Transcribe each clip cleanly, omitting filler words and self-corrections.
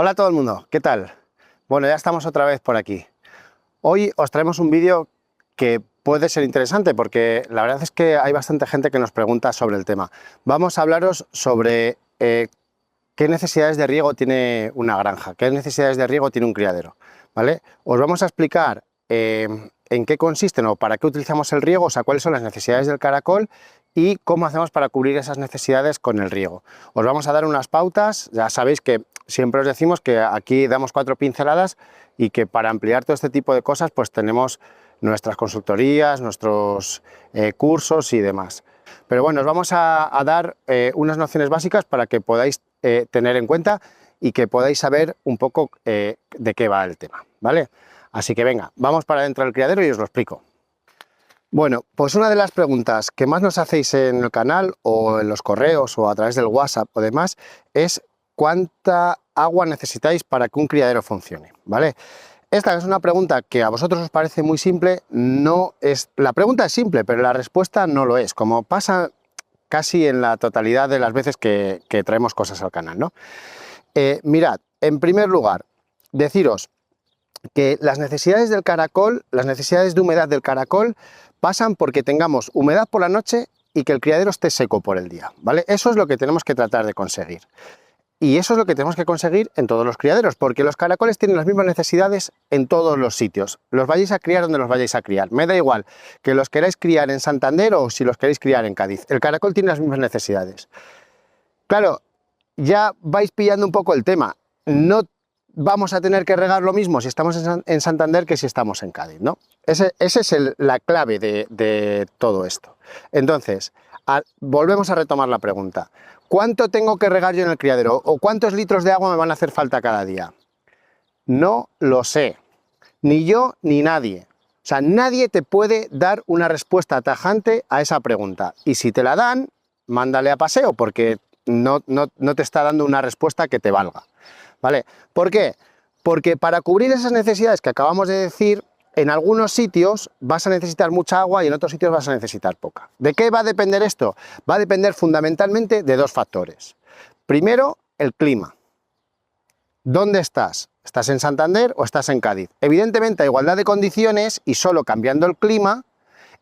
Hola a todo el mundo, ¿qué tal? Bueno, ya estamos otra vez por aquí. Hoy os traemos un vídeo que puede ser interesante porque la verdad es que hay bastante gente que nos pregunta sobre el tema. Vamos a hablaros sobre qué necesidades de riego tiene una granja, qué necesidades de riego tiene un criadero, ¿vale? Os vamos a explicar en qué consisten o para qué utilizamos el riego, o sea, cuáles son las necesidades del caracol y cómo hacemos para cubrir esas necesidades con el riego. Os vamos a dar unas pautas, ya sabéis que siempre os decimos que aquí damos 4 pinceladas y que para ampliar todo este tipo de cosas pues tenemos nuestras consultorías, nuestros cursos y demás. Pero bueno, os vamos a dar unas nociones básicas para que podáis tener en cuenta y que podáis saber un poco de qué va el tema, ¿vale? Así que venga, vamos para dentro del criadero y os lo explico. Bueno, pues una de las preguntas que más nos hacéis en el canal o en los correos o a través del WhatsApp o demás es ¿cuánta agua necesitáis para que un criadero funcione? ¿Vale? Esta es una pregunta que a vosotros os parece muy simple, la pregunta es simple, pero la respuesta no lo es, como pasa casi en la totalidad de las veces que traemos cosas al canal, ¿no? Mirad, en primer lugar, deciros que las necesidades del caracol, las necesidades de humedad del caracol, pasan porque tengamos humedad por la noche y que el criadero esté seco por el día, ¿vale? Eso es lo que tenemos que tratar de conseguir. Y eso es lo que tenemos que conseguir en todos los criaderos, porque los caracoles tienen las mismas necesidades en todos los sitios. Los vayáis a criar donde los vayáis a criar. Me da igual que los queráis criar en Santander o si los queréis criar en Cádiz. El caracol tiene las mismas necesidades. Claro, ya vais pillando un poco el tema. No vamos a tener que regar lo mismo si estamos en Santander que si estamos en Cádiz, ¿no? Esa es la clave de todo esto. Entonces, volvemos a retomar la pregunta. ¿Cuánto tengo que regar yo en el criadero? ¿O cuántos litros de agua me van a hacer falta cada día? No lo sé. Ni yo ni nadie. O sea, nadie te puede dar una respuesta tajante a esa pregunta. Y si te la dan, mándale a paseo, porque no te está dando una respuesta que te valga. ¿Vale? ¿Por qué? Porque para cubrir esas necesidades que acabamos de decir, en algunos sitios vas a necesitar mucha agua y en otros sitios vas a necesitar poca. ¿De qué va a depender esto? Va a depender fundamentalmente de dos factores. Primero, el clima. ¿Dónde estás? ¿Estás en Santander o estás en Cádiz? Evidentemente, a igualdad de condiciones y solo cambiando el clima,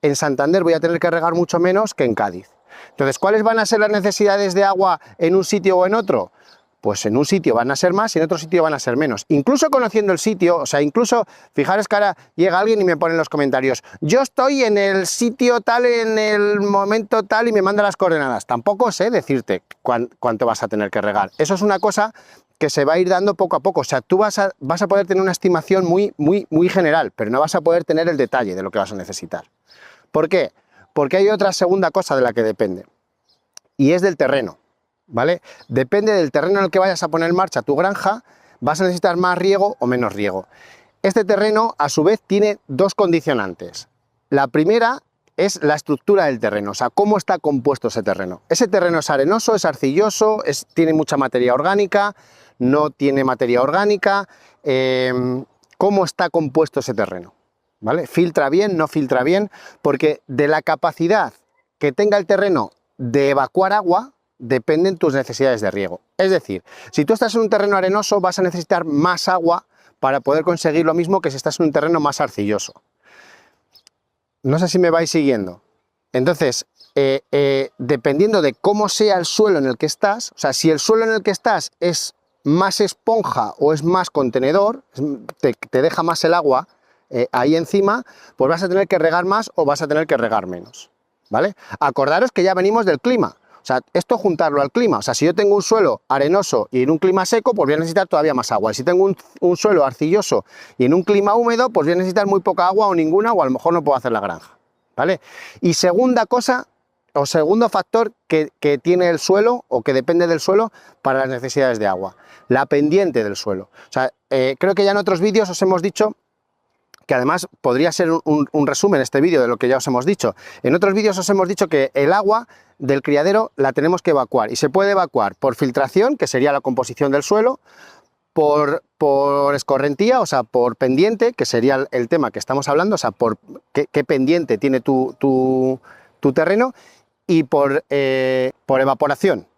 en Santander voy a tener que regar mucho menos que en Cádiz. Entonces, ¿cuáles van a ser las necesidades de agua en un sitio o en otro? Pues en un sitio van a ser más y en otro sitio van a ser menos. Incluso conociendo el sitio, o sea, incluso, fijaros que ahora llega alguien y me pone en los comentarios, yo estoy en el sitio tal, en el momento tal y me manda las coordenadas. Tampoco sé decirte cuánto vas a tener que regar. Eso es una cosa que se va a ir dando poco a poco. O sea, tú vas a poder tener una estimación muy general, pero no vas a poder tener el detalle de lo que vas a necesitar. ¿Por qué? Porque hay otra segunda cosa de la que depende, y es del terreno. ¿Vale? Depende del terreno en el que vayas a poner en marcha tu granja, vas a necesitar más riego o menos riego. Este terreno, a su vez, tiene dos condicionantes. La primera es la estructura del terreno, o sea, cómo está compuesto ese terreno. Ese terreno es arenoso, es arcilloso, tiene mucha materia orgánica, no tiene materia orgánica. ¿Cómo está compuesto ese terreno? ¿Vale? ¿Filtra bien, no filtra bien? Porque de la capacidad que tenga el terreno de evacuar agua, dependen tus necesidades de riego. Es decir, si tú estás en un terreno arenoso vas a necesitar más agua para poder conseguir lo mismo que si estás en un terreno más arcilloso. No sé si me vais siguiendo. Entonces, dependiendo de cómo sea el suelo en el que estás, o sea, si el suelo en el que estás es más esponja o es más contenedor, te deja más el agua ahí encima, pues vas a tener que regar más o vas a tener que regar menos, ¿vale? Acordaros que ya venimos del clima. O sea, esto juntarlo al clima. O sea, si yo tengo un suelo arenoso y en un clima seco, pues voy a necesitar todavía más agua. Y si tengo un suelo arcilloso y en un clima húmedo, pues voy a necesitar muy poca agua o ninguna, o a lo mejor no puedo hacer la granja, ¿vale? Y segunda cosa, o segundo factor que tiene el suelo, o que depende del suelo para las necesidades de agua, la pendiente del suelo. O sea, creo que ya en otros vídeos os hemos dicho, que además podría ser un resumen este vídeo de lo que ya os hemos dicho. En otros vídeos os hemos dicho que el agua del criadero la tenemos que evacuar, y se puede evacuar por filtración, que sería la composición del suelo, por escorrentía, o sea, por pendiente, que sería el tema que estamos hablando, o sea, por qué pendiente tiene tu terreno, y por evaporación,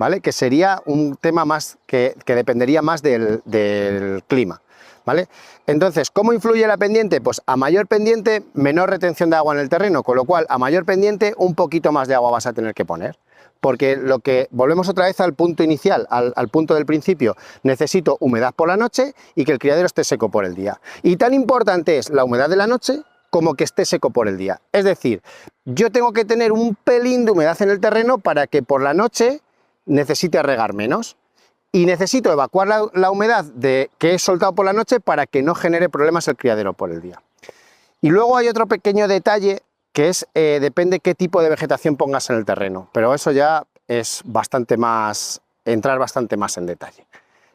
¿vale? Que sería un tema más que dependería más del clima, ¿vale? Entonces, ¿cómo influye la pendiente? Pues a mayor pendiente, menor retención de agua en el terreno, con lo cual a mayor pendiente un poquito más de agua vas a tener que poner. Porque volvemos otra vez al punto inicial, al punto del principio, necesito humedad por la noche y que el criadero esté seco por el día. Y tan importante es la humedad de la noche como que esté seco por el día. Es decir, yo tengo que tener un pelín de humedad en el terreno para que por la noche necesite regar menos. Y necesito evacuar la humedad que he soltado por la noche para que no genere problemas el criadero por el día. Y luego hay otro pequeño detalle que es, depende qué tipo de vegetación pongas en el terreno, pero eso ya es bastante más, entrar bastante más en detalle.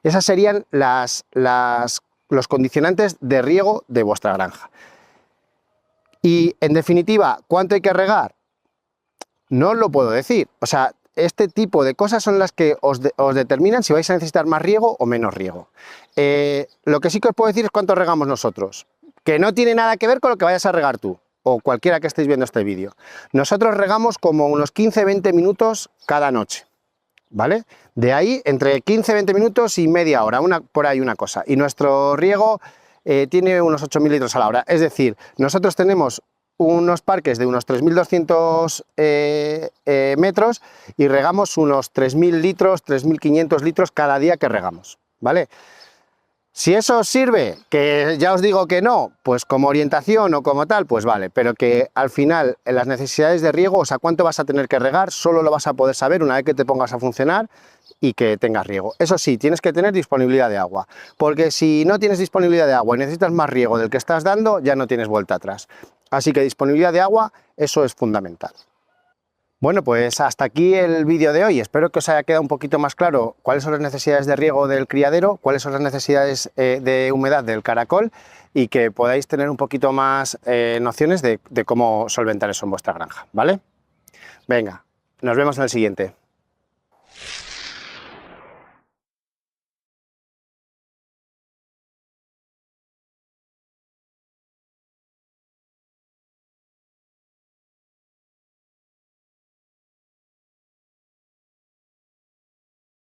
Esas serían los condicionantes de riego de vuestra granja. Y en definitiva, ¿cuánto hay que regar? No os lo puedo decir, o sea, este tipo de cosas son las que os determinan si vais a necesitar más riego o menos riego. Lo que sí que os puedo decir es cuánto regamos nosotros, que no tiene nada que ver con lo que vayas a regar tú, o cualquiera que estéis viendo este vídeo. Nosotros regamos como unos 15-20 minutos cada noche, ¿vale? De ahí, entre 15-20 minutos y media hora, por ahí una cosa. Y nuestro riego tiene unos 8.000 litros a la hora. Es decir, nosotros tenemos unos parques de unos 3.200 metros y regamos unos 3.000 litros, 3.500 litros cada día que regamos, ¿vale? Si eso os sirve, que ya os digo que no, pues como orientación o como tal, pues vale, pero que al final en las necesidades de riego, o sea, cuánto vas a tener que regar, solo lo vas a poder saber una vez que te pongas a funcionar y que tengas riego. Eso sí, tienes que tener disponibilidad de agua, porque si no tienes disponibilidad de agua y necesitas más riego del que estás dando, ya no tienes vuelta atrás. Así que disponibilidad de agua, eso es fundamental. Bueno, pues hasta aquí el vídeo de hoy. Espero que os haya quedado un poquito más claro cuáles son las necesidades de riego del criadero, cuáles son las necesidades de humedad del caracol y que podáis tener un poquito más nociones de cómo solventar eso en vuestra granja, ¿vale? Venga, nos vemos en el siguiente.